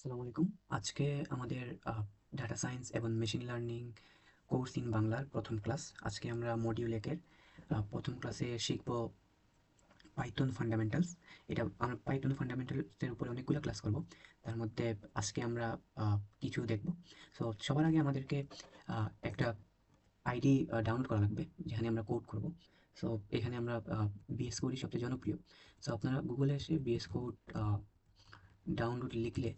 আসসালামু আলাইকুম। আজকে আমাদের ডাটা সায়েন্স এবং মেশিন লার্নিং কোর্স ইন বাংলার প্রথম ক্লাস। আজকে আমরা মডিউল একের প্রথম ক্লাসে শিখব পাইথন ফান্ডামেন্টালস। এটা আমরা পাইথন ফান্ডামেন্টালসের উপরে অনেকগুলো ক্লাস করব। তার মধ্যে আজকে আমরা কিছু দেখব। সো সবার আগে আমাদেরকে একটা আইডি ডাউনলোড করা লাগবে যেখানে আমরা কোড করব। সো এখানে আমরা বিএস কোডই সবচেয়ে জনপ্রিয়। সো আপনারা গুগলে এসে বিএস কোড ডাউনলোড লিখলে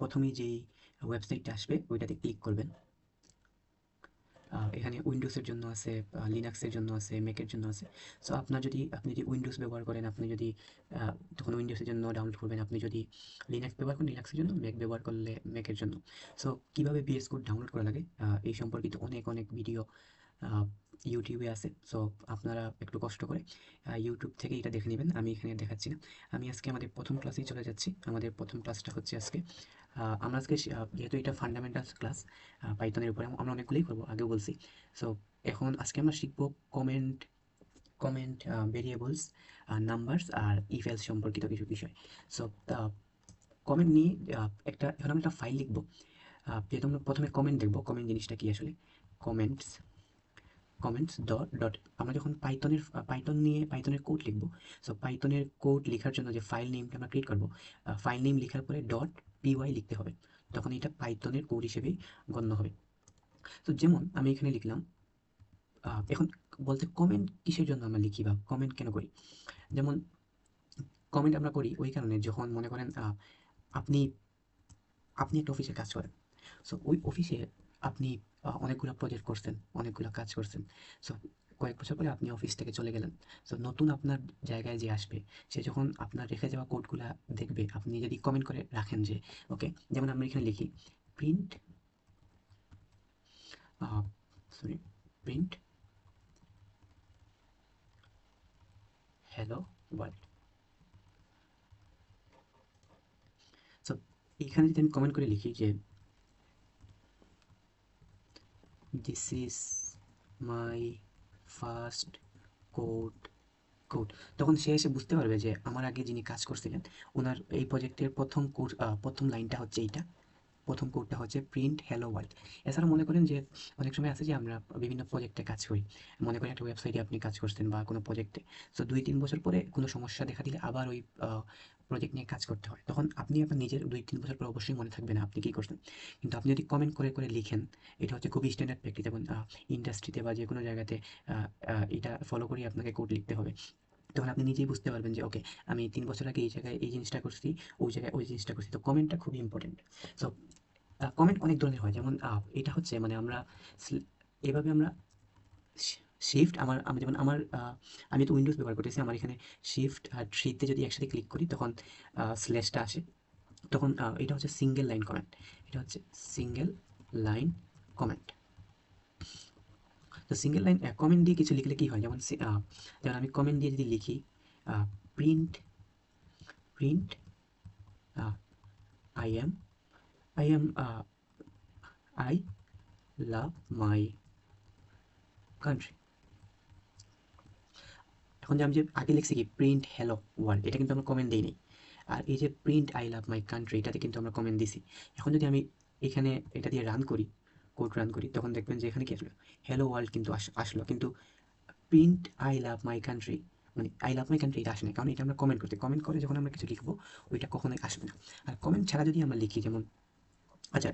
প্রথমেই যেই ওয়েবসাইটটা আসবে ওইটাতে ক্লিক করবেন। এখানে উইন্ডোজের জন্য আছে, লিনাক্সের জন্য আছে, ম্যাকের জন্য আছে। সো আপনি যদি উইন্ডোজ ব্যবহার করেন, আপনি যদি তখন উইন্ডোজের জন্য ডাউনলোড করবেন। আপনি যদি লিনাক্স ব্যবহার করেন, লিনাক্সের জন্য, ম্যাক ব্যবহার করলে ম্যাকের জন্য। সো কীভাবে বিএস কোড ডাউনলোড করা লাগে এই সম্পর্কিত অনেক অনেক ভিডিও ইউটিউবে আছে। সো আপনারা একটু কষ্ট করে ইউটিউব থেকে এটা দেখে নেবেন। আমি এখানে দেখাচ্ছি না। আমি আজকে আমাদের প্রথম ক্লাসেই চলে যাচ্ছি। আমাদের প্রথম ক্লাসটা হচ্ছে আজকে আমরা আজকে যেহেতু এটা ফান্ডামেন্টালস ক্লাস পাইথনের উপরে আমরা অনেকগুলোই করবো, আগেও বলছি। সো এখন আজকে আমরা শিখবো কমেন্ট কমেন্ট ভেরিয়েবলস, নাম্বারস আর ইফ এলস সম্পর্কিত কিছু বিষয়। সো কমেন্ট নিয়ে এখন আমরা একটা ফাইল লিখবো। যেহেতু আমরা প্রথমে কমেন্ট দেখবো, কমেন্ট জিনিসটা কি আসলে। কমেন্টস কমেন্টস ডট ডট আমরা যখন পাইথন নিয়ে পাইথনের কোড লিখবো। সো পাইথনের কোড লেখার জন্য যে ফাইল নেমটা আমরা ক্রিয়েট করবো, ফাইল নেম লেখার পরে ডট পিওয়াই লিখতে হবে। তখন এটা পাইথনের কোড হিসেবেই গণ্য হবে। তো যেমন আমি এখানে লিখলাম, এখন বলতে কমেন্ট কিসের জন্য আমরা লিখি বা কমেন্ট কেন করি। যেমন কমেন্ট আমরা করি ওই কারণে, যখন মনে করেন আপনি আপনি একটা অফিসে কাজ করেন। সো ওই অফিসে আপনি অনেকগুলো প্রজেক্ট করছেন, অনেকগুলো কাজ করছেন। সো কয়েক বছর পরে আপনি অফিস থেকে চলে গেলেন। সো নতুন আপনার জায়গায় যে আসবে, সে যখন আপনার রেখে যাওয়া কোডগুলা দেখবে, আপনি যদি কমেন্ট করে রাখেন যে ওকে, যেমন আমরা এখানে লিখি print sorry print hello world. So এখানে যদি আমি কমেন্ট করে লিখি যে this is my first code code, তখন সে এসে বুঝতে পারবে যে আমার আগে যিনি কাজ করছিলেন, ওনার এই প্রজেক্টের প্রথম কোড, প্রথম লাইনটা হচ্ছে এইটা, প্রথম কোডটা হচ্ছে প্রিন্ট হ্যালো ওয়ার্ল্ড। এছাড়া মনে করেন যে অনেক সময় আছে যে আমরা বিভিন্ন প্রজেক্টে কাজ করি। মনে করেন একটা ওয়েবসাইটে আপনি কাজ করছেন বা কোনো প্রজেক্টে। সো ২-৩ বছর পরে কোনো সমস্যা দেখা দিলে আবার ওই প্রজেক্ট নিয়ে কাজ করতে হয়। তখন আপনি আপনার নিজের ২-৩ বছর পরে অবশ্যই মনে থাকবে না আপনি কী করছেন। কিন্তু আপনি যদি কমেন্ট করে করে লিখেন, এটা হচ্ছে খুবই স্ট্যান্ডার্ড প্র্যাকটিস। এবং ইন্ডাস্ট্রিতে বা যেকোনো জায়গাতে এটা ফলো করেই আপনাকে কোড লিখতে হবে। তখন আপনি নিজেই বুঝতে পারবেন যে ওকে, আমি ৩ বছর আগে এই জায়গায় এই জিনিসটা করছি, ওই জায়গায় ওই জিনিসটা করছি। তো কমেন্টটা খুবই ইম্পর্টেন্ট। সো কমেন্ট অনেক ধরনের হয়। যেমন এটা হচ্ছে মানে আমরা স্ল এভাবে আমরা শিফট আমি যেমন আমি তো উইন্ডোজ ব্যবহার করতেছি। আমার এখানে শিফট আর 3 তে যদি একসাথে ক্লিক করি তখন স্ল্যাশটা আসে। তখন এটা হচ্ছে সিঙ্গেল লাইন কমেন্ট। এটা হচ্ছে সিঙ্গেল লাইন কমেন্ট। তো সিঙ্গেল লাইন কমেন্ট দিয়ে কিছু লিখলে কি হয়, যেমন আমি কমেন্ট দিয়ে যদি লিখি print print I am I am I love my country. এখন যে আমি যে আগে লিখছি কি প্রিন্ট হ্যালো ওয়ার্ল্ড, এটা কিন্তু আমরা কমেন্ট দিই নাই। আর এই যে print I love my country, এটাতে কিন্তু আমরা কমেন্ট দিছি। এখন যদি আমি এখানে এটা দিয়ে রান করি, কোড রান করি, তখন দেখবেন যে এখানে কি আসলো, হ্যালো ওয়ার্ল্ড কিন্তু আসলো। কিন্তু print I love my country, মানে আই লাভ মাই কান্ট্রি এটা আসে না, কারণ এটা আমরা কমেন্ট করে যখন আমরা কিছু লিখবো ওইটা কখনোই আসবে না। আর কমেন্ট ছাড়া যদি আমরা লিখি, যেমন আচ্ছা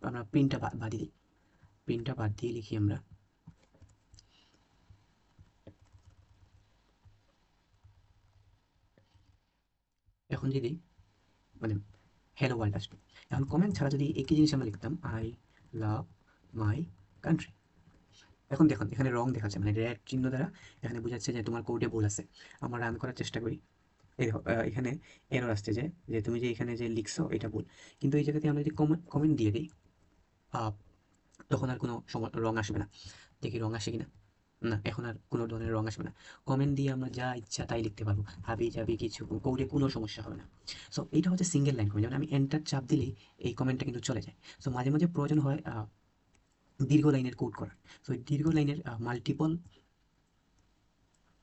আমরা প্রিন্টটা বাদই দিই, প্রিন্টটা বাদ দিয়ে লিখি আমরা এখন যদি মানে হ্যালো ওয়ার্ল্ড আসবে। এখন কমেন্ট ছাড়া যদি একই জিনিস আমরা লিখতাম আই লাভ মাই কান্ট্রি, এখন দেখুন এখানে রং দেখাচ্ছে, মানে রেড চিহ্ন দ্বারা এখানে বোঝাচ্ছে যে তোমার কোডে ভুল আছে। আমরা রান করার চেষ্টা করি, এই দেখো এখানে এরর আসছে যে যে তুমি যে এখানে যে লিখছো এটা ভুল। কিন্তু এই জায়গাতে আমরা যদি কমেন্ট দিয়ে দিই, আহ, তখন আর কোনো রং আসবে না। দেখি রং আসে কিনা। না, এখন আর কোনো ধরনের রং আসবে না। কমেন্ট দিয়ে আমরা যা ইচ্ছা তাই লিখতে পারবো, হাবি জাবি কিছু, কোডে কোনো সমস্যা হবে না। সো এইটা হচ্ছে সিঙ্গেল লাইন কমেন্ট, যেমন আমি এন্টার চাপ দিলেই এই কমেন্টটা কিন্তু চলে যায়। সো মাঝে মাঝে প্রয়োজন হয় দীর্ঘ লাইনের কোড করার। সো এই দীর্ঘ লাইনের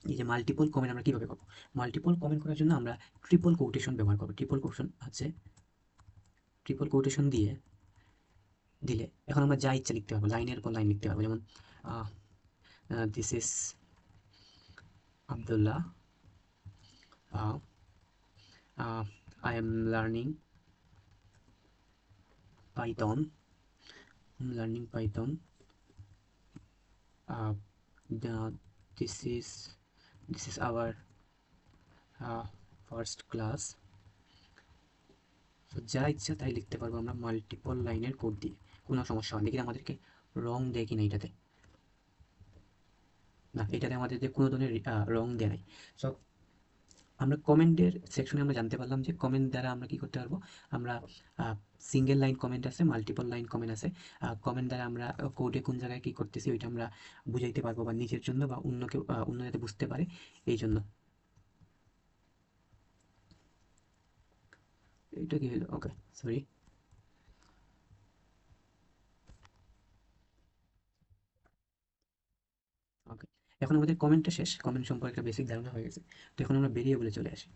এই যে মাল্টিপল কমেন্ট আমরা কীভাবে করবো, মাল্টিপল কমেন্ট করার জন্য আমরা ট্রিপল কোটেশন ব্যবহার করবো। ট্রিপল কোটেশন হচ্ছে ট্রিপল কোটেশন দিয়ে দিলে এখন আমরা যা ইচ্ছা লিখতে পারবো, লাইনের পর লাইন লিখতে পারবো। যেমন this is Abdullah, I am learning Python, uh, this is our first class। তো যা ইচ্ছা তাই লিখতে পারবো আমরা মাল্টিপল লাইনের কোড দিয়ে, কোনো সমস্যা হয় না। দেখি আমাদেরকে রং দেয় কিনা এটাতে, না এটাতে আমাদের কোনো ধরনের রং দেয় নাই। সো আমরা কমেন্টের সেকশনে আমরা জানতে পারলাম যে কমেন্ট দ্বারা আমরা কি করতে পারবো, আমরা সিঙ্গেল লাইন কমেন্ট আছে, মাল্টিপল লাইন কমেন্ট আছে। কমেন্ট দ্বারা আমরা কোডে কোন জায়গায় কি করতেছি ওইটা আমরা বুঝাইতে পারবো, বা নিজের জন্য বা অন্য কেউ অন্য যাতে বুঝতে পারে এই জন্য। এটা কি হলো? ওকে, সরি। ওকে, এখন আমাদের কমেন্টটা শেষ, কমেন্ট সম্পর্কে একটা বেসিক ধারণা হয়ে গেছে। তো এখন আমরা ভেরিয়েবলে চলে আসি।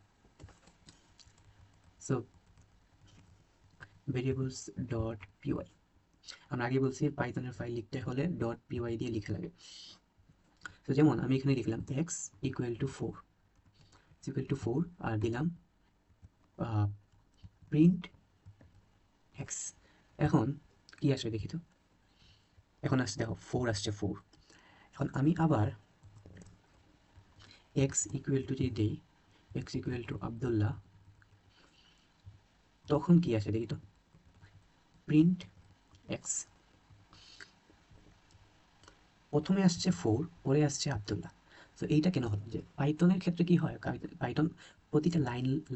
সো ভেরিয়েবলস ডট পিওয়াই, আমরা আগে বলছি পাইথনের ফাইল লিখতে হলে ডট পিওয়াই দিয়ে লিখে লাগে। তো যেমন আমি এখানে লিখলাম এক্স ইকুয়াল টু ফোর, আর দিলাম প্রিন্ট এক্স। এখন কি আসবে দেখি তো, এখন আসছে দেখো 4 আসছে 4। এখন আমি আবার এক্স ইকুয়াল টু যদি দেই, এক্স ইকুয়াল টু আবদুল্লাহ, তখন কি আসে দেখি তো, প্রিন্ট এক্স। প্রথমে আসছে 4, পরে আসছে আবদুল্লাহ। তো এইটা কেন হলো, যে পাইথনের ক্ষেত্রে কি হয়, পাইথন প্রতিটা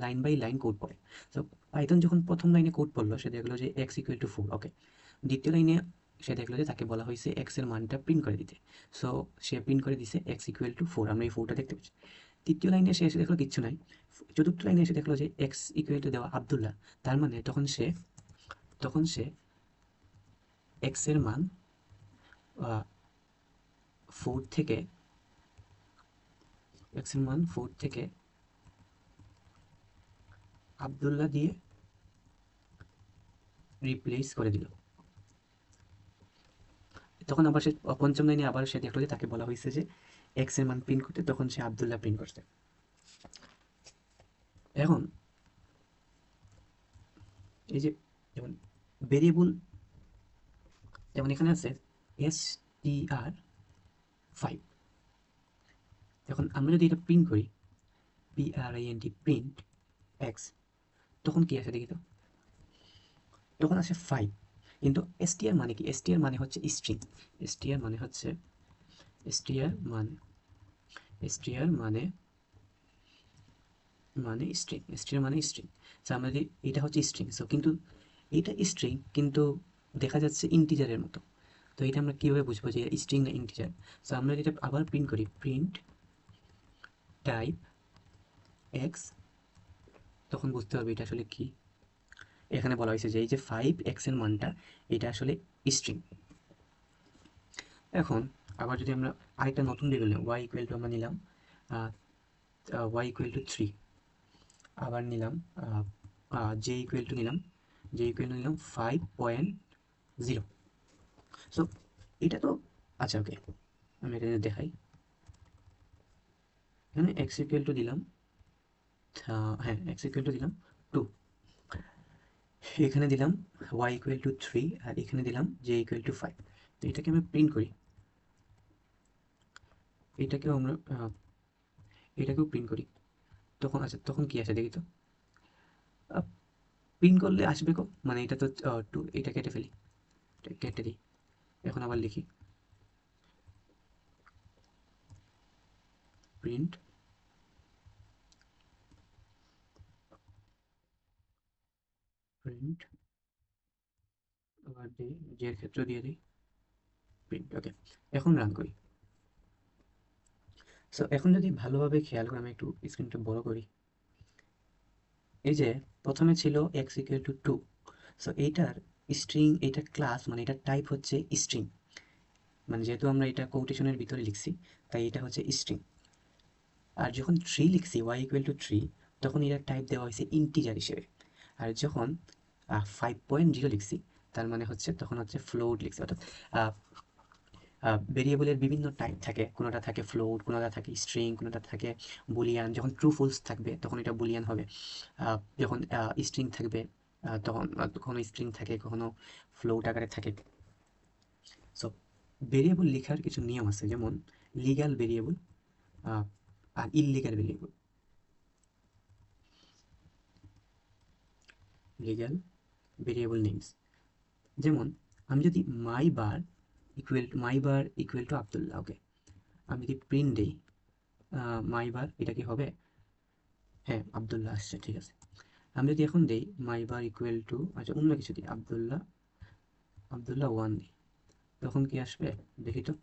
লাইন বাই লাইন কোড পড়ে। তো পাইথন যখন প্রথম লাইনে কোড পড়লো, সে দেখলো যে এক্স ইকুয়াল টু 4, ওকে। দ্বিতীয় লাইনে সে দেখলো যে তাকে বলা হয়েছে এক্স এর মানটা প্রিন্ট করে দিতে। সো সে প্রিন্ট করে দিছে এক্স ইকুয়াল টু 4, আমরা এই 4টা দেখতে পাচ্ছি। তৃতীয় লাইনে সে এসে দেখলো কিচ্ছু নাই। চতুর্থ লাইনে এসে দেখলো যে এক্স ইকুয়াল টু দেওয়া আবদুল্লাহ, তার মানে তখন সে এক্স এর মান 4 থেকে এক্স এর মান 4 থেকে আবদুল্লাহ দিয়ে রিপ্লেস করে দিল। তখন আবার সে পঞ্চম লাইনে আবার সে দেখলো যে তাকে বলা হয়েছে যে এক্স এর মান প্রিন্ট করতে, তখন সে আবদুল্লাহ প্রিন্ট করছে। এখন এই যে যেমন ভেরিয়েবল, যেমন এখানে আছে str5, এখন আমরা যদি এটা প্রিন্ট করি print x, তখন কি আসে দেখি তো, তখন আসে 5। কিন্তু str মানে কি, str মানে হচ্ছে স্ট্রিং, str মানে হচ্ছে str মানে str মানে মানে স্ট্রিং, str মানে স্ট্রিং। সো আমরা যদি এটা হচ্ছে স্ট্রিং, সো কিন্তু এটা স্ট্রিং কিন্তু দেখা যাচ্ছে ইন্টিজারের মতো। তো এটা আমরা কীভাবে বুঝবো যে স্ট্রিং না ইন্টিজার? সো আমরা যদি এটা আবার প্রিন্ট করি, প্রিন্ট টাইপ এক্স, তখন বুঝতে পারবে এটা আসলে কি। এখানে বলা হয়েছে যে এই যে 5x এর মানটা, এটা আসলে স্ট্রিং। এখন আবার যদি আমরা আরেকটা নতুন ভেরিয়েবল নিই, y ইকুয়াল টু আমরা নিলাম y ইকুয়াল টু 3, আবার নিলাম j ইকুয়াল টু নিলাম 5.0। সো এটা তো আচ্ছা, ওকে, আমি এটা দেখাই। এখানে x ইকুয়াল টু দিলাম, হ্যাঁ x ইকুয়াল টু দিলাম 2, এখানে দিলাম y ইকুয়াল টু 3, আর এখানে দিলাম j ইকুয়াল টু 5। তো এটাকে আমি প্রিন্ট করি, এটাকেও আমরা এটাকেও প্রিন্ট করি, তখন আচ্ছা তখন কি আসে দেখি তো, প্রিন্ট করলে আসবে কো, মানে এটা তো 2, এটা কেটে ফেলি, এটা কেটে দিই। এখন আবার লিখি প্রিন্ট প্রিন্ট আবার দিই, জের ক্ষেত্র দিয়ে দিই প্রিন্ট, ওকে। এখন রান করি। সো এখন যদি ভালোভাবে খেয়াল করে, আমি একটু স্ক্রিনটা বড় করি, এই যে প্রথমে ছিল এক্স ইকুয়াল টু 2। সো এইটার স্ট্রিং, এইটার ক্লাস মানে এটার টাইপ হচ্ছে স্ট্রিং, মানে যেহেতু আমরা এটা কোটেশনের ভিতরে লিখছি তাই এটা হচ্ছে স্ট্রিং। আর যখন 3 লিখছি y ইকুয়াল টু 3, তখন এটার টাইপ দেওয়া হয়েছে ইন্টিজার হিসেবে। আর যখন 5.0 লিখছি, তার মানে হচ্ছে তখন হচ্ছে ফ্লোট লিখছি। অর্থাৎ ভেরিয়েবলের বিভিন্ন টাইপ থাকে, কোনোটা থাকে ফ্লোট, কোনোটা থাকে স্ট্রিং, কোনোটা থাকে বুলিয়ান। যখন ট্রু ফলস থাকবে তখন এটা বুলিয়ান হবে। যখন স্ট্রিং থাকবে তখন কখনো স্ট্রিং থাকে, কখনো ফ্লোট আকারে থাকে। সো ভেরিয়েবল লেখার কিছু নিয়ম আছে, যেমন লিগ্যাল ভেরিয়েবল আর illegal variable. Legal variable names, যেমন আমি যদি my bar equal to Abdullah, okay, আমি যদি প্রিন্ট দিই মাই বার, এটা কি হবে? হ্যাঁ, আব্দুল্লাহ আসছে, ঠিক আছে। আমি যদি এখন দিই মাই বার ইকুয়াল টু, আচ্ছা অন্য কিছু দিই, আব্দুল্লাহ 1 দিই, তখন কি আসবে দেখি তো?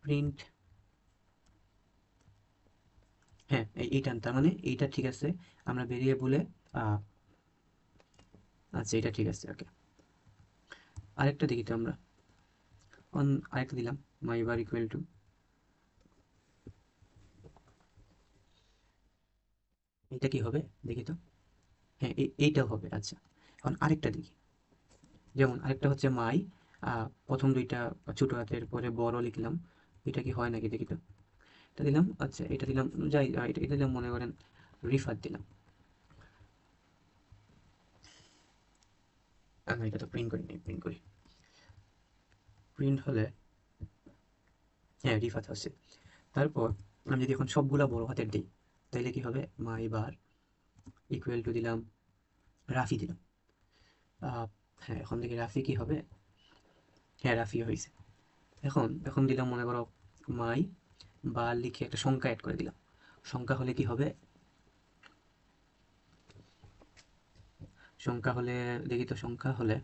প্রিন্ট, হ্যাঁ এইটা, তার মানে এইটা ঠিক আছে। আমরা ভেরিয়েবলে আচ্ছা এটা ঠিক আছে, ওকে। আরেকটা দেখি তো আমরা, আরেকটা দিলাম মাই বার ইকুয়াল টু, এটা কি হবে দেখি তো? হ্যাঁ এইটাও হবে। আচ্ছা, এখন আরেকটা দেখি, যেমন আরেকটা হচ্ছে প্রথম দুইটা ছোট হাতের পরে বড় লিখলাম, এটা কি হয় নাকি দেখি তো? এটা দিলাম, আচ্ছা এটা দিলাম, যাই এটা দিলাম, মনে করেন রিফাত দিলাম। না, এটা তো প্রিন্ট করি নাই, প্রিন্ট করি। প্রিন্ট হলে হ্যাঁ রিফাত হচ্ছে। তারপর আমি যদি এখন সবগুলা বড় হাতের দিই, তাইলে কি হবে? মাই বার ইকুয়াল টু দিলাম রাফি দিলাম। হ্যাঁ এখন দেখি রাফি কি হবে? হ্যাঁ রাফি হয়েছে। এখন এখন দিলাম মনে করো মাই বার লিখে একটা সংখ্যা অ্যাড করে দিলাম। সংখ্যা হলে কি হবে? সংখ্যা হলে দেখি তো, সংখ্যা হলে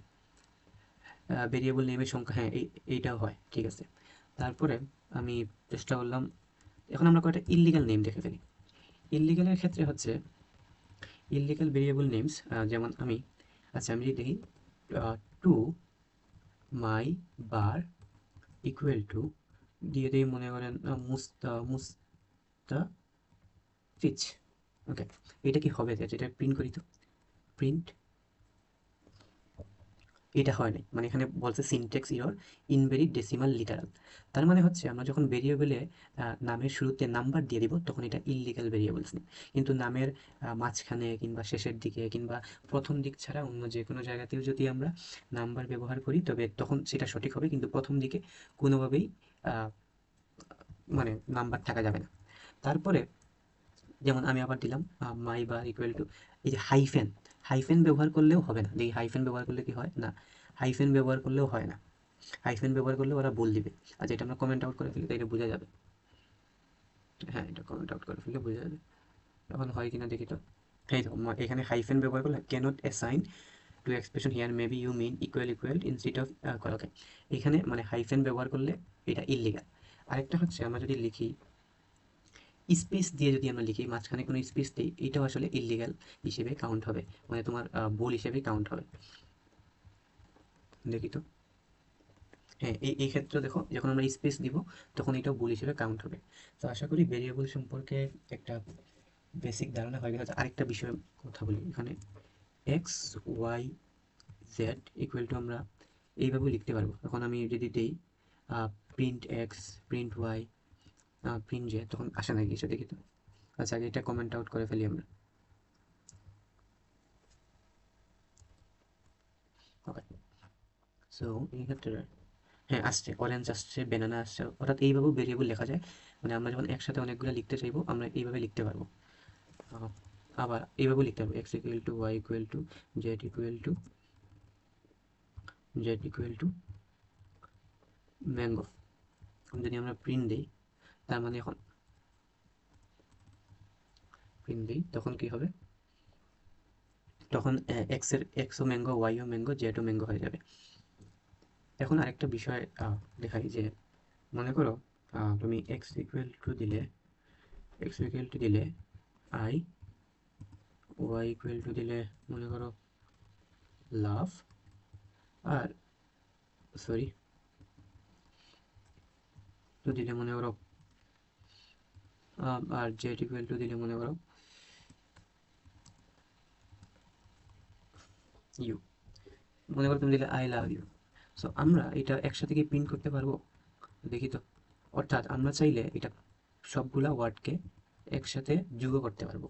ভেরিয়েবল নেমের সংখ্যা, হ্যাঁ এইটাও হয়, ঠিক আছে। তারপরে আমি চেষ্টা করলাম, এখন আমরা কয়েকটা ইললিগাল নেম দেখে ফেলি। ইললিগালের ক্ষেত্রে হচ্ছে ইললিগাল ভেরিয়েবল নেমস, যেমন আচ্ছা আমি যদি দেখি to my bar equal two দিয়ে দিই, মনে করেন মুস্তাফিজ, ওকে। এটা কি হবে? এটা প্রিন্ট করি তো, প্রিন্ট, এটা হয় নাই, মানে এখানে বলছে syntax error, invalid decimal literal. তার মানে হচ্ছে আমরা যখন ভেরিয়েবলে নামের শুরুতে নাম্বার দিয়ে দিব তখন এটা ইললিগাল ভেরিয়েবলস নেই। কিন্তু নামের মাঝখানে কিংবা শেষের দিকে কিংবা প্রথম দিক ছাড়া অন্য যে কোনো জায়গাতেও যদি আমরা নাম্বার ব্যবহার করি তবে তখন সেটা সঠিক হবে, কিন্তু প্রথম দিকে কোনোভাবেই আহ, মানে নাম্বার থাকা যাবে না। তারপরে যেমন আমি আবার দিলাম মাই বার ইকুয়াল টু, এই যে হাইফেন, হাইফেন ব্যবহার করলেও হবে না, দেখি হাইফেন ব্যবহার করলে কি হয়? না, হাইফেন ব্যবহার করলেও হয় না। হাইফেন ব্যবহার করলে ওরা বল দিবে। আচ্ছা এটা আমরা কমেন্ট আউট করে ফেলি, তাই এটা বোঝা যাবে। হ্যাঁ এটা কমেন্ট আউট করে ফেললে বোঝা যাবে। এখন হয় কিনা দেখি তো। এই তো এখানে হাইফেন ব্যবহার করলে cannot assign to expression here maybe you mean equal equal instead of okay. এখানে মানে হাইফেন ব্যবহার করলে এটা ইললিগাল। আরেকটা হচ্ছে আমরা যদি লিখি স্পেস দিয়ে, যদি আমরা লিখি মাঝখানে কোনো স্পেস দিই, এটাও আসলে ইললিগাল হিসেবে কাউন্ট হবে, মানে তোমার ভুল হিসেবে কাউন্ট হবে। দেখি তো, হ্যাঁ এই ক্ষেত্রে দেখো যখন আমরা স্পেস দিব তখন এটাও ভুল হিসেবে কাউন্ট হবে। তো আশা করি ভেরিয়েবল সম্পর্কে একটা বেসিক ধারণা হয়ে গেছে। আরেকটা বিষয়ে কথা বলি এখানে, x y z equal to আমরা এইভাবে লিখতে পারবো। এখন আমি যদি দিই print x, print y, print z, তখন আসে না কিছু দেখি তো। আচ্ছা আগে এটা কমেন্ট আউট করে ফেলি আমরা, ওকে। সো এই ক্ষেত্রে হ্যাঁ আসছে, অরেঞ্জ আসছে, ব্যানানা আসছে, অর্থাৎ এইভাবেও ভেরিয়েবল লেখা যায়। মানে আমরা যখন একসাথে অনেকগুলো লিখতে চাইবো আমরা এইভাবে লিখতে পারবো। আহ, আবার এইভাবেও লিখতে পারবো, x equal to y equal to z equal to mango. যদি আমরা প্রিন্ট দিই, তার মানে এখন প্রিন্ট দিই তখন কি হবে? তখন এক্সও ম্যাঙ্গো, ওয়াইও ম্যাঙ্গো, জেডও ম্যাঙ্গো হয়ে যাবে। এখন আরেকটা বিষয় দেখাই যে, মনে করো তুমি এক্স ইকুয়াল টু দিলে আই, ওয়াই ইকুয়াল টু দিলে মনে করো লাভ, আর সরি টু দিলে মনে করো আর জেড ইকুয়াল টু দিলে মনে করো ইউ, মনে করো তুমি দিলে আই লাভ ইউ। সো আমরা এটা একসাথে কি প্রিন্ট করতে পারবো? দেখি তো। অর্থাৎ আমরা চাইলে এটা সবগুলা ওয়ার্ডকে একসাথে যোগও করতে পারবো।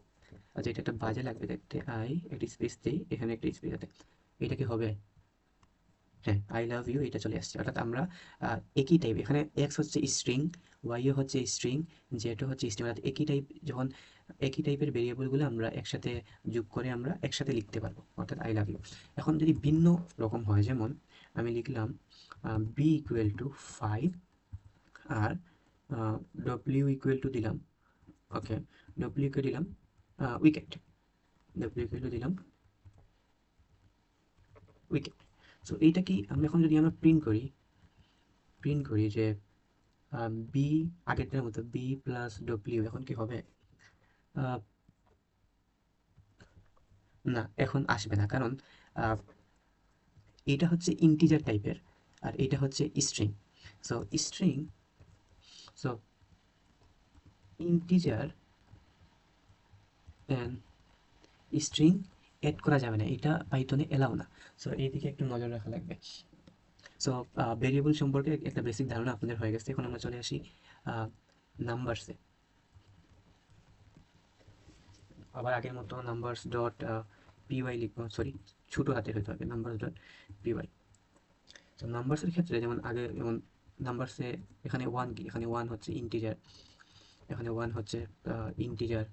আচ্ছা, এটা একটা বাজে লাগবে দেখতে, আই একটা স্পেস দেই, এখানে একটা স্পেস আছে, এটা কি হবে? হ্যাঁ, আই লাভ ইউ এটা চলে আসছে। অর্থাৎ আমরা একই টাইপ, এখানে এক্স হচ্ছে স্ট্রিং, ওয়াইও হচ্ছে স্ট্রিং, জেডও হচ্ছে স্ট্রিং, অর্থাৎ একই টাইপ, যখন একই টাইপের ভেরিয়েবলগুলো আমরা একসাথে যোগ করে আমরা একসাথে লিখতে পারবো, অর্থাৎ আই লাভ ইউ। এখন যদি ভিন্ন রকম হয়, যেমন আমি লিখলাম বি ইকুয়াল টু 5 আর ডব্লিউ ইকুয়াল টু দিলাম, ওকে, ডব্লিউ কে দিলাম উইকেট, ডব্লিউ ইকুয়াল টু দিলাম উইকেট। সো এইটা কি আমরা এখন যদি আমরা প্রিন্ট করি যে বি আগেরটার মতো বি প্লাস ডব্লিউ, এখন কি হবে? আহ, না, এখন আসবে না, কারণ আহ, এটা হচ্ছে ইন্টিজার টাইপের আর এটা হচ্ছে string. So string, so integer and string add করা যাবে না, এটা পাইথনে এলাও না। সো এই দিকে একটু নজর রাখা লাগবে। সো ভেরিয়েবল সম্পর্কে একটা বেসিক ধারণা আপনাদের হয়ে গেছে। এখন আমরা চলে আসি নাম্বারসে। আবার আগের মতো নাম্বারস ডট পিওয়াই লিখবো, সরি, ছোটো হাতে হতে হবে, নাম্বারস ডট পিওয়াই। তো নাম্বারসের ক্ষেত্রে যেমন আগে, যেমন নাম্বারসে এখানে ওয়ান কি, এখানে ওয়ান হচ্ছে ইন্টিজার, এখানে ওয়ান হচ্ছে ইন্টিজার,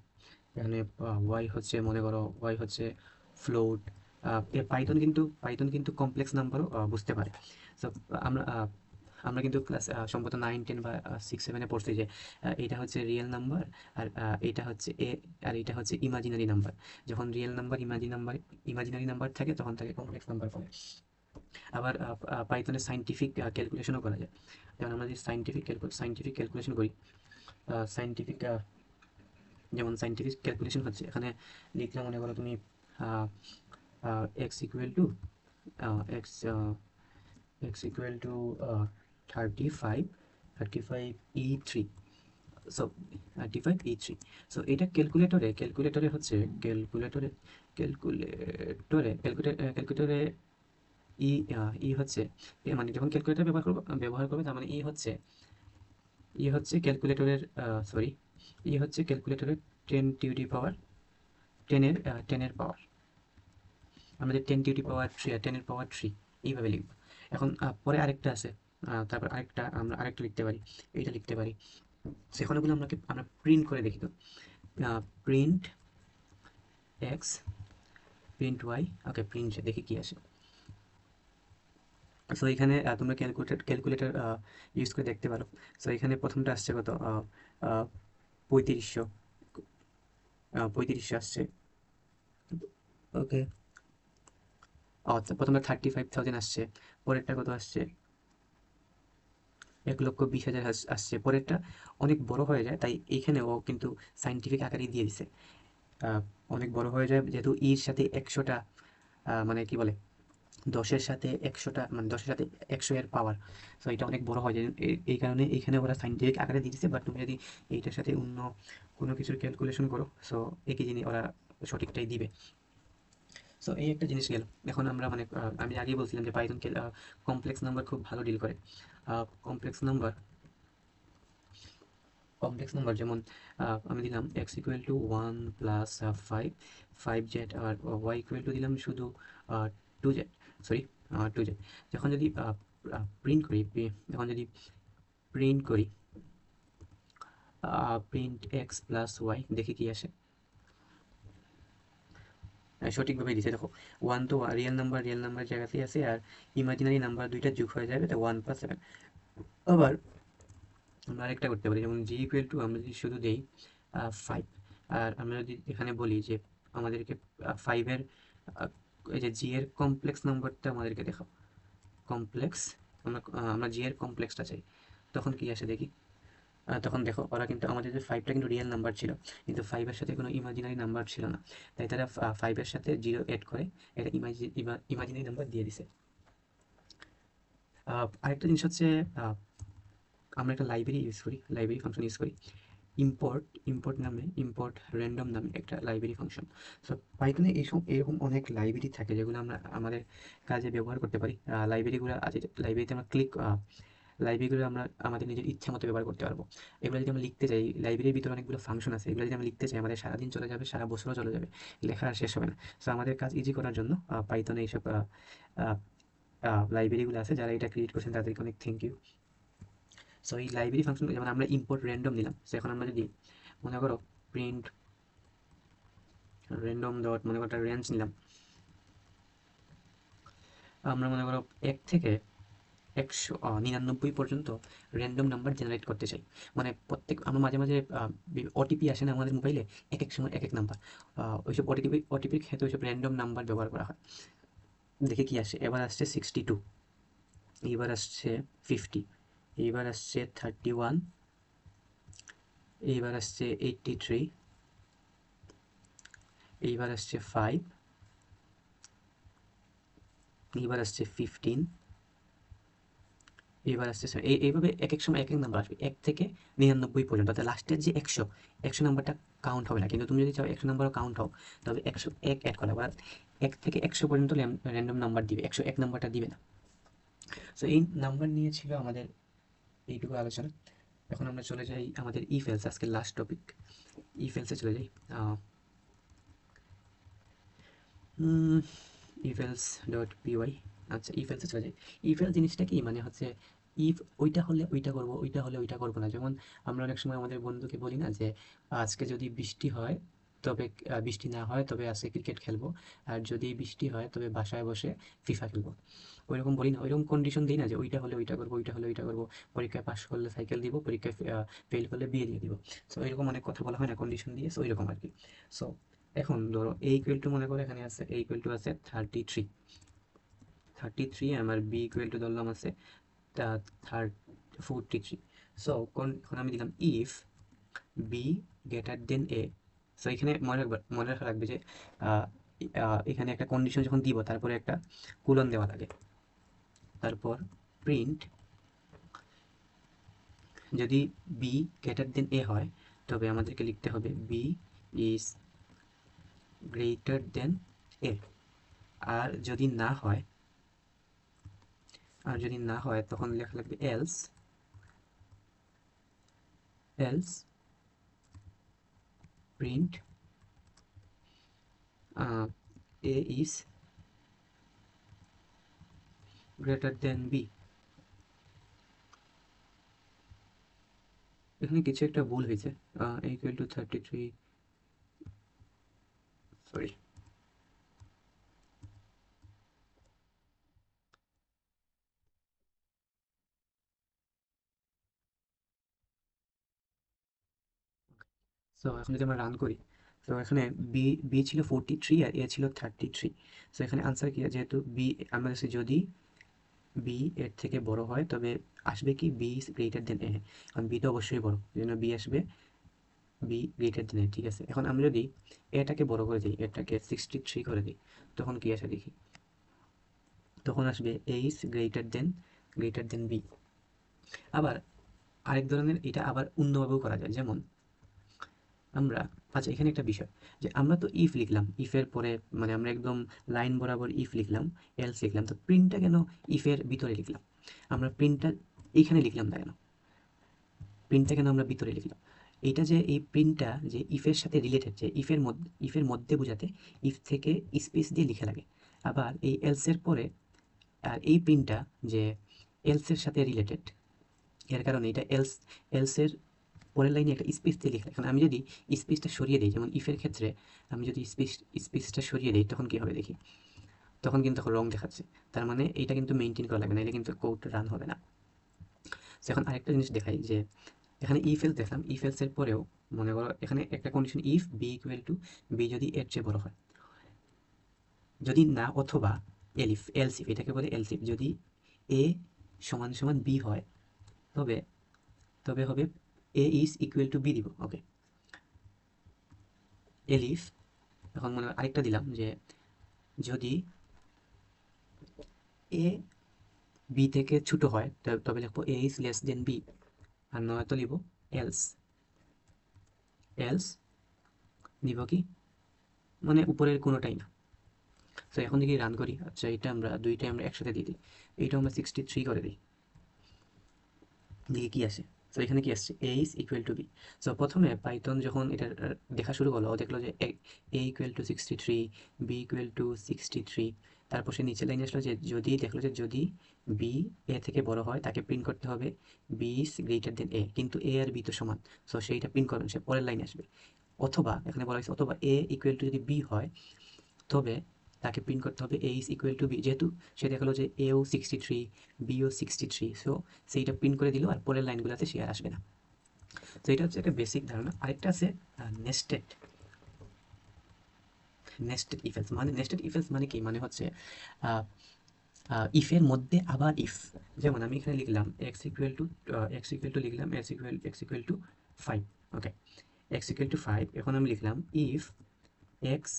এখানে ওয়াই হচ্ছে, মনে করো ওয়াই হচ্ছে ফ্লোট। পাইথন কিন্তু কমপ্লেক্স নাম্বারও বুঝতে পারে। সো আমরা আমরা কিন্তু ক্লাস সম্ভবত 9, 10 বা 6, 7-এ পড়ছি যে এটা হচ্ছে রিয়েল নাম্বার, আর এটা হচ্ছে আর এটা হচ্ছে ইমাজিনারি নাম্বার। যখন রিয়েল নাম্বার ইমাজিনারি নাম্বার থাকে তখন তাকে কমপ্লেক্স নাম্বার বলে। আবার পাইথনে সাইন্টিফিক ক্যালকুলেশনও করা যায়। যেমন আমরা যদি সাইন্টিফিক ক্যালকুলেশন করি, সাইন্টিফিক যেমন সাইন্টিফিক ক্যালকুলেশন হচ্ছে, এখানে লিখলাম, মনে করো তুমি x equal two x x equal two 35 35 E3। So 35 E3। So এটা ক্যালকুলেটরে হচ্ছে, ক্যালকুলেটরে ই হচ্ছে, মানে যখন ক্যালকুলেটর ব্যবহার করবে, তার মানে ই হচ্ছে ক্যালকুলেটরের, সরি, ই হচ্ছে ক্যালকুলেটরের 10 টু দি পাওয়ার 10-এর পাওয়ার, আমাদের 10 টু দি পাওয়ার 3 আর 10-এর পাওয়ার 3 এইভাবে লিখবো। এখন পরে আরেকটা আছে, তারপর আমরা আরেকটা লিখতে পারি, এইটা লিখতে পারি। সেখানে গুলো আমরা প্রিন্ট করে দেখি তো, প্রিন্ট এক্স, প্রিন্ট ওয়াই, ওকে, প্রিন্ট দেখি কি আসে। সো এখানে তোমরা ক্যালকুলেটর ইউজ করে দেখতে পারো। সো এখানে প্রথমটা আসছে কত, 3500, 3500 আসছে, ওকে। আচ্ছা, প্রথমে 35,000 আসছে, পরেরটা কত আসছে, 1,20,000 আসছে, পরেরটা অনেক বড় হয়ে যায়, তাই এইখানে ও কিন্তু সাইন্টিফিক আকারে দিয়ে দিছে। আহ, অনেক বড় হয়ে যায় যেহেতু ইর সাথে 100টা, মানে কি বলে, 10-এর সাথে 100টা, মানে 10-এর সাথে 100 এর পাওয়ার। সো এটা অনেক বড় হয় যায়, এই কারণে এইখানে ওরা সাইন্টিফিক আকারে দিয়ে দিচ্ছে। বাট তুমি যদি এইটার সাথে অন্য কোনো কিছুর ক্যালকুলেশন করো, সো একই জিনিস ওরা সঠিকটাই দিবে। সো এই একটা জিনিস গেল। এখন আমরা মানে আমি আগেই বলছিলাম যে পাইথন কমপ্লেক্স নাম্বার খুব ভালো ডিল করে। কমপ্লেক্স নাম্বার কমপ্লেক্স নাম্বার যেমন আমি দিলাম x equal to 1 plus 5 z, আর ওয়াই ইকুয়াল টু দিলাম শুধু 2 জেড, সরি, 2 জেড। যখন যদি প্রিন্ট করি, যখন যদি প্রিন্ট করি প্রিন্ট এক্স প্লাস ওয়াই, দেখি কি আসে। সঠিকভাবে দিছে, দেখো, ওয়ান তো রিয়েল নাম্বার জায়গাতেই আছে, আর ইমাজিনারি নাম্বার দুইটা যোগ হয়ে যাবে, তো 1+7। আবার আমরা আরেকটা করতে পারি, যেমন জি ইকুয়াল টু আমরা যদি শুধু দেই 5, আর আমরা যদি এখানে বলি যে আমাদেরকে 5-এর এই যে জি এর কমপ্লেক্স নাম্বারটা আমাদেরকে দেখাও, কমপ্লেক্স, আমরা জি এর কমপ্লেক্সটা চাই, তখন কি আসে দেখি। তখন দেখো, ওরা কিন্তু আমাদের যে 5টা কিন্তু রিয়েল নাম্বার ছিল, কিন্তু 5-এর সাথে কোনো ইমাজিনারি নাম্বার ছিল না, তাই তারা 5-এর সাথে 0 এড করে এটা ইমাজিনারি নাম্বার দিয়ে দিছে। আরেকটা জিনিস হচ্ছে, আমরা একটা লাইব্রেরি ফাংশন ইউজ করি, ইম্পোর্ট ইম্পোর্ট নামে ইম্পোর্ট র্যান্ডম নামে একটা লাইব্রেরি ফাংশন। সো পাইথনে এইসব এরকম অনেক লাইব্রেরি থাকে যেগুলো আমরা আমাদের কাজে ব্যবহার করতে পারি। লাইব্রেরিগুলো আছে, লাইব্রেরিতে আমরা লাইব্রেরিগুলো আমরা আমাদের নিজের ইচ্ছা মতো ব্যবহার করতে পারবো। এগুলো যদি আমরা লিখতে চাই, লাইব্রেরির ভিতরে অনেকগুলো ফাংশন আছে, এগুলো যদি আমরা লিখতে চাই আমাদের সারাদিন চলে যাবে, সারা বছরও চলে যাবে, লেখা আর শেষ হবে না। সো আমাদের কাজ ইজি করার জন্য পাইথনে এইসব লাইব্রেরিগুলো আছে। যারা এটা ক্রিয়েট করছেন তাদেরকে অনেক থ্যাংক ইউ। সো এই লাইব্রেরি ফাংশন যেমন আমরা ইম্পোর্ট র্যান্ডম নিলাম, সো এখন আমরা যদি মনে করো প্রিন্ট র্যান্ডম ডট মনে করো একটা রেঞ্জ নিলাম, আমরা মনে করো 1 থেকে 199 পর্যন্ত র্যান্ডম নাম্বার জেনারেট করতে চাই। মানে প্রত্যেক আমরা মাঝে মাঝে ওটিপি আসে না আমাদের মোবাইলে, এক এক সময় এক এক নাম্বার, ওইসব ওটিপির ক্ষেত্রে ওইসব র্যান্ডম নাম্বার ব্যবহার করা হয়। দেখে কি আসে, এবার আসছে 62, এইবার আসছে 50, এইবার আসছে 31, এইবার আসছে 83, এইবার আসছে 5, এইবার আসছে 15, এইবার আসছে এইভাবে এক এক সময় এক এক নাম্বার আসবে 1 থেকে 99 পর্যন্ত। অর্থাৎ লাস্টের যে 100 নাম্বারটা কাউন্ট হবে না, কিন্তু তুমি যদি চাও 100 নাম্বারও কাউন্ট হোক তবে 101 অ্যাড করা, বা 1 থেকে 100 পর্যন্ত র্যান্ডম নাম্বার দিবে, 101 নাম্বারটা দিবে না। সো এই নাম্বার নিয়ে ছিল আমাদের এইটুকু আলোচনা। এখন আমরা চলে যাই আমাদের ইফ এলস, আজকের লাস্ট টপিক। ইফ এলসে চলে যাই। If else dot PY. আচ্ছা, ইফ এলসে চলে যাই। ইফ এলস জিনিসটা কি, মানে হচ্ছে ইফ ওইটা হলে ওইটা করবো, ওইটা হলে ওইটা করবো না। যেমন আমরা অনেক সময় আমাদের বন্ধুকে বলি না যে আজকে যদি বৃষ্টি হয় তবে বৃষ্টি না হয় তবে আজকে ক্রিকেট খেলবো, আর যদি বৃষ্টি হয় তবে বাসায় বসে ফিফা খেলবো। ওইরকম বলি না, ওইরকম কন্ডিশন দিই না যে ওইটা হলে ওইটা করবো, ওইটা হলে ওইটা করবো, পরীক্ষায় পাশ করলে সাইকেল দিব, পরীক্ষায় ফেল করলে বিয়ে দিয়ে দিব। সো এরকম অনেক কথা বলা হয় না কন্ডিশন দিয়ে, সো ওইরকম আর কি। সো এখন ধরো এ ইকুয়াল টু, মনে করো এখানে আছে এ ইকুয়াল টু আছে 33, আমার বি ইকুয়াল টু ধরলাম আছে 43। সো এখন আমি দিলাম if b greater than a. So এখানে মনে রাখা লাগবে যে আহ, এখানে একটা কন্ডিশন যখন দিব তারপরে একটা কুলন দেওয়া লাগে। তারপর প্রিন্ট, যদি বি গ্রেটার দেন এ হয় তবে আমাদেরকে লিখতে হবে b is greater than a. আর যদি না হয়, তখন লেখা লাগবে else, print a is greater than b. এখানে কিছু একটা ভুল হয়েছে, ইকুয়াল টু 33, সরি। সো এখন যদি আমরা রান করি, তো এখানে বি বি ছিল 43 আর এ ছিল 33। সো এখানে আনসার কি, যেহেতু বি আমাদের কাছে যদি বি এর থেকে বড় হয় তবে আসবে কি বি ইজ গ্রেটার দেন এ। কারণ বি তো অবশ্যই বড়, এই জন্য বি আসবে বি গ্রেটার দেন এ। ঠিক আছে, এখন আমি যদি এটাকে বড় করে দিই, এটাকে 63 করে দিই, তখন কি আসে দেখি, তখন আসবে এ ইজ গ্রেটার দেন বি। আবার আরেক ধরনের এটা আবার অন্যভাবেও করা যায়, যেমন আমরা, আচ্ছা এখানে একটা বিষয়, যে আমরা তো ইফ লিখলাম, ইফের পরে মানে আমরা একদম লাইন বরাবর ইফ লিখলাম, এলস লিখলাম, তো প্রিন্টটা কেন ইফের ভিতরে লিখলাম? আমরা প্রিন্টটা এইখানে লিখলাম না কেন? প্রিন্টটা কেন আমরা ভিতরে লিখলাম? এইটা যে এই প্রিন্টটা যে ইফের সাথে রিলেটেড, যে ইফের মধ্যে বোঝাতে ইফ থেকে স্পেস দিয়ে লিখা লাগে। আবার এই এলসের পরে আর এই প্রিন্টটা যে এলসের সাথে রিলেটেড, এর কারণে এটা এলসের পরের লাইনে একটা স্পেস দিয়ে লিখা। এখন আমি যদি স্পেসটা সরিয়ে দিই, যেমন ইফের ক্ষেত্রে আমি যদি স্পেসটা সরিয়ে দিই তখন কি হবে দেখি, তখন কিন্তু রং দেখাচ্ছে। তার মানে এইটা কিন্তু মেনটেন করা লাগবে না, এটা কিন্তু কোড রান হবে না। এখন আরেকটা জিনিস দেখাই, যে এখানে ইফ এলস দেখলাম, ইফ এলস এর পরেও মনে করো এখানে একটা condition, if b equal to b যদি এর চেয়ে বড় হয়, যদি না, অথবা এলসিফ, এটাকে বলে এলসিফ, যদি এ সমান সমান বি হয় তবে তবে হবে এ ইজ ইকুয়াল টু বি দিব। ওকে, এলিফ, এখন মনে আরেকটা দিলাম যে যদি এ বি থেকে ছোট হয় তবে লিখবো এ ইজ লেস দেন বি, আর নয়তো লিখবো এলস এলস দিব কি, মানে উপরের কোনোটাই না। তো এখন যদি রান করি, আচ্ছা এটা আমরা দুইটাই আমরা একসাথে দিয়ে দিই, এইটা আমরা 63 করে দিই, দেখি কি আসে। তো এখানে কি আসছে, a is equal to b। So প্রথমে পাইথন যখন এটা দেখা শুরু করলো, ও দেখলো যে a equal to 63, b equal to 63। তারপর সে নিচে লাইনে আসলো যে যদি, দেখলো যে যদি b a থেকে বড় হয় তাকে প্রিন্ট করতে হবে b is greater than a, কিন্তু a আর b তো সমান। সো সেইটা প্রিন্ট করবেন, সে পরের লাইনে আসবে। অথবা এখানে বলা হয়েছে অথবা a equal to যদি b হয়, তবে তাকে প্রিন্ট করতে হবে a is equal to b, যেহেতু সে দেখলো যে a ও 63, b ও 63, সো সেইটা প্রিন্ট করে দিল, আর পরের লাইনগুলোতে সে আর আসবে না। তো এটা হচ্ছে একটা বেসিক ধারণা। আরেকটা আছে নেস্টেড নেস্টেড ইফ এলস। মানে নেস্টেড ইফ এলস মানে কি, মানে হচ্ছে ইফের মধ্যে আবার ইফ। যেমন আমি এখানে লিখলাম x ইকুয়াল টু লিখলাম x equal to 5। Okay, x equal to 5। এখন আমি লিখলাম ইফ এক্স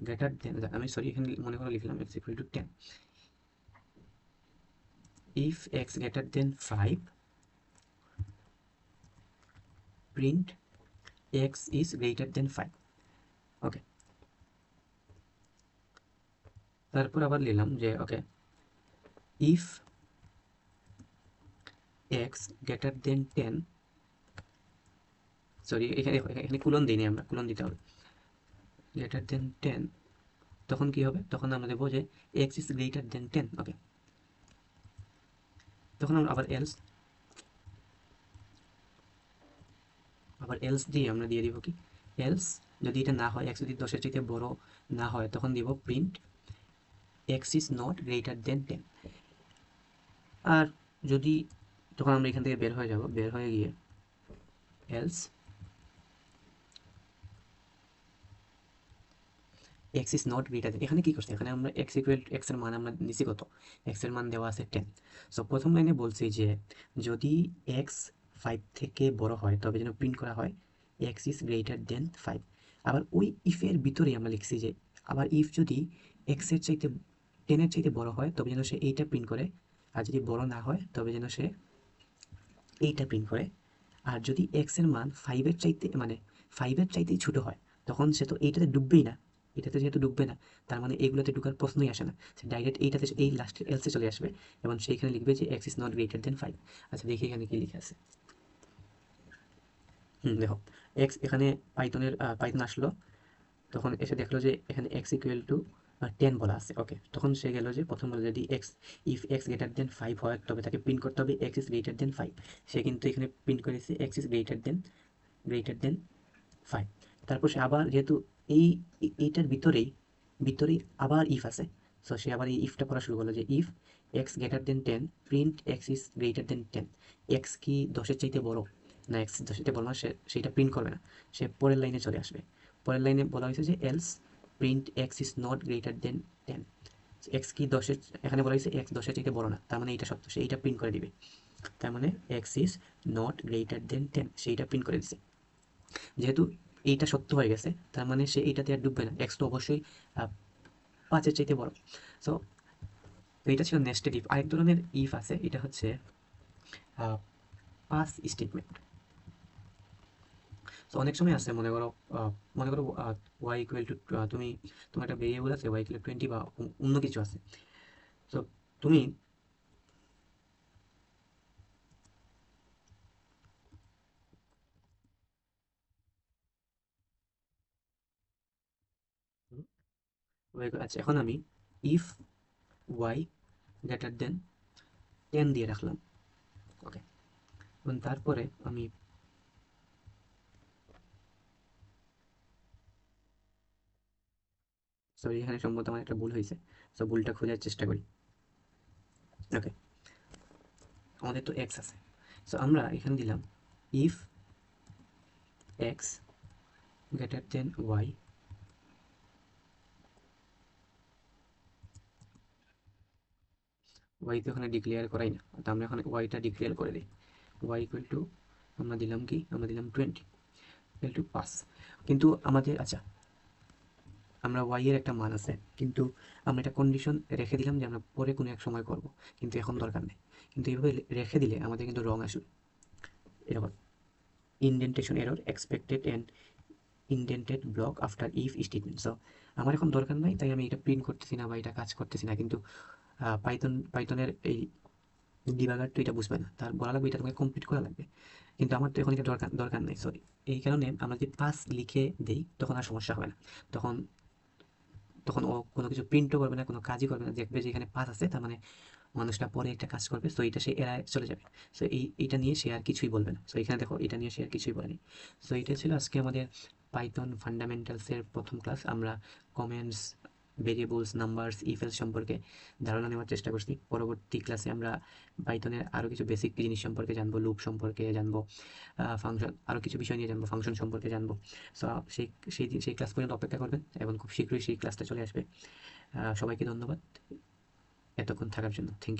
গ্রেটার দেন, আমি সরি এখানে মনে করে লিখলাম x equal to 10। If x greater than 5, print x is greater than 5। Okay, তারপর আবার লিখলাম যে okay, if x greater than 10, sorry এখানে এখানে কুলন দিইনি, আমরা কুলন দিতে হবে, গ্রেটার দেন 10, তখন কি হবে, তখন আমরা দেবো যে এক্স ইজ গ্রেটার দেন 10। ওকে, তখন আমরা আবার এলস দিয়ে আমরা দিয়ে দিব কি, এলস যদি এটা না হয়, এক্স যদি 10-এর চাইতে বড় না হয়, তখন দিব print x is not greater than 10। আর যদি, তখন আমরা এখান থেকে বের হয়ে যাব, বের হয়ে গিয়ে else x is not greater than, এখানে কি করছে, এখানে আমরা এক্স ইকুয়াল এক্স এর মান আমরা নিছি কত, এক্স এর মান দেওয়া আছে 10। সো প্রথম লাইনে বলছি যে যদি এক্স 5 থেকে বড় হয় তবে যেন প্রিন্ট করা হয় এক্স ইজ গ্রেটার দেন 5। আবার ওই ইফের ভিতরেই আমরা লিখছি যে আবার ইফ যদি এক্স এর চাইতে 10-এর চাইতে বড় হয় তবে যেন সে এইটা প্রিন্ট করে, আর যদি বড় না হয় তবে যেন সে এইটা প্রিন্ট করে। আর যদি এক্স এর মান 5-এর চাইতে, মানে 5-এর চাইতেই ছোট হয়, তখন সে তো এইটাতে ডুববেই না, এটাতে যেহেতু ডুববে না, তার মানে এগুলোতে ঢুকার প্রশ্নই আসে না, সে ডাইরেক্ট এইটাতে, এই লাস্টের এলসে চলে আসবে এবং সেইখানে লিখবে যে x is not greater than 5। আচ্ছা দেখি এখানে কি লিখে আছে। দেখো, এক্স এখানে পাইথন আসলো, তখন এসে দেখলো যে এখানে এক্স ইকুয়াল টু 10 বলা আছে। ওকে, তখন সে গেল যে প্রথম বলে যদি ইফ এক্স গ্রেটার দেন 5 হয় তবে তাকে প্রিন্ট করতে হবে এক্স ইজ গ্রেটার দেন 5। সে কিন্তু এখানে প্রিন্ট করেছে এক্স ইজ গ্রেটার দেন 5। তারপর সে আবার যেহেতু এই এইটার ভিতরেই আবার ইফ আছে, সো সে আবার এই ইফটা পড়া শুরু করলো যে if x greater than 10, print x is greater than 10। X কি 10-এর চাইতে বড় না, এক্স 10-এর চাইতে বড় না, সে সেইটা প্রিন্ট করবে না, সে পরের লাইনে চলে আসবে। পরের লাইনে বলা হয়েছে যে else print x is not greater than 10। X কি 10-এর, এখানে বলা হয়েছে এক্স 10-এর চাইতে বড় না, তার মানে এইটা সত্য, সে এইটা প্রিন্ট করে দিবে। তার মানে x is not greater than 10, সেইটা প্রিন্ট করে দিছে। যেহেতু এইটা সত্য হয়ে গেছে, তার মানে সে এইটাতে আর ডুববে না, এক্স তো অবশ্যই 5-এর চাইতে বড়। সো এইটা ছিল নেস্টেড ইফ। আরেক ধরনের ইফ আছে, এটা হচ্ছে পাস স্টেটমেন্ট। তো অনেক সময় আছে, মনে করো ওয়াই ইকুয়াল টু, তুমি তোমার একটা ভেরিয়েবল আছে ওয়াই ইকুয়াল 20 বা অন্য কিছু আছে। তো তুমি আচ্ছা, এখন আমি ইফ ওয়াই গ্রেটার দেন 10 দিয়ে রাখলাম। ওকে, এবং তারপরে আমি, সরি এখানে সম্ভবত আমার একটা ভুল হয়েছে, তো ভুলটা খোঁজার চেষ্টা করি। ওকে, আমাদের তো এক্স আছে, সো আমরা এখানে দিলাম if x greater than y, y তো এখানে ডিক্লেয়ার করাই না, তো আমরা এখানে ওয়াইটা ডিক্লেয়ার করে দিই। ওয়াই ইকুয়াল টু, আমরা দিলাম কি, আমরা দিলাম 20 ইকুয়াল টু পাস। কিন্তু আমাদের, আচ্ছা আমরা ওয়াই এর একটা মান আছে, কিন্তু আমরা এটা কন্ডিশন রেখে দিলাম যে আমরা পরে কোনো এক সময় করব, কিন্তু এখন দরকার নেই। কিন্তু এইভাবে রেখে দিলে আমাদের কিন্তু রং আসবে। এরকম indentation error expected and indented block after if statement. So আমার এখন দরকার নাই, তাই আমি এটা প্রিন্ট করতেছি না বা এটা কাজ করতেছি না, কিন্তু পাইথনের এই ডিবাগার তো এটা বুঝবে না, তার বলা লাগবে এটা তোমাকে কমপ্লিট করা লাগবে, কিন্তু আমার তো এখন এটা দরকার দরকার নেই। সো এই কারণে আমরা যদি পাস লিখে দেই তখন আর সমস্যা হবে না। তখন তখন ও কোনো কিছু প্রিন্টও করবে না, কোনো কাজই করবে না, দেখবে যে এখানে পাস আছে, তার মানে মানুষটা পরে একটা কাজ করবে, সো এটা সে এড়ায় চলে যাবে। সো এইটা নিয়ে সে আর কিছুই বলবে না। সো এখানে দেখো এটা নিয়ে সে আর কিছুই বলেনি। সো এটা ছিল আজকে আমাদের পাইথন ফান্ডামেন্টালসের প্রথম ক্লাস। আমরা comments, variables, numbers, if else সম্পর্কে ধারণা নেওয়ার চেষ্টা করছি। পরবর্তী ক্লাসে আমরা পাইথনের আরও কিছু বেসিক জিনিস সম্পর্কে জানবো, লুপ সম্পর্কে জানবো, ফাংশন, আরও কিছু বিষয় নিয়ে জানবো, ফাংশন সম্পর্কে জানবো। সো সেই সেই ক্লাস পর্যন্ত অপেক্ষা করবেন এবং খুব শীঘ্রই সেই ক্লাসটা চলে আসবে। সবাইকে ধন্যবাদ এতক্ষণ থাকার জন্য। Thank you.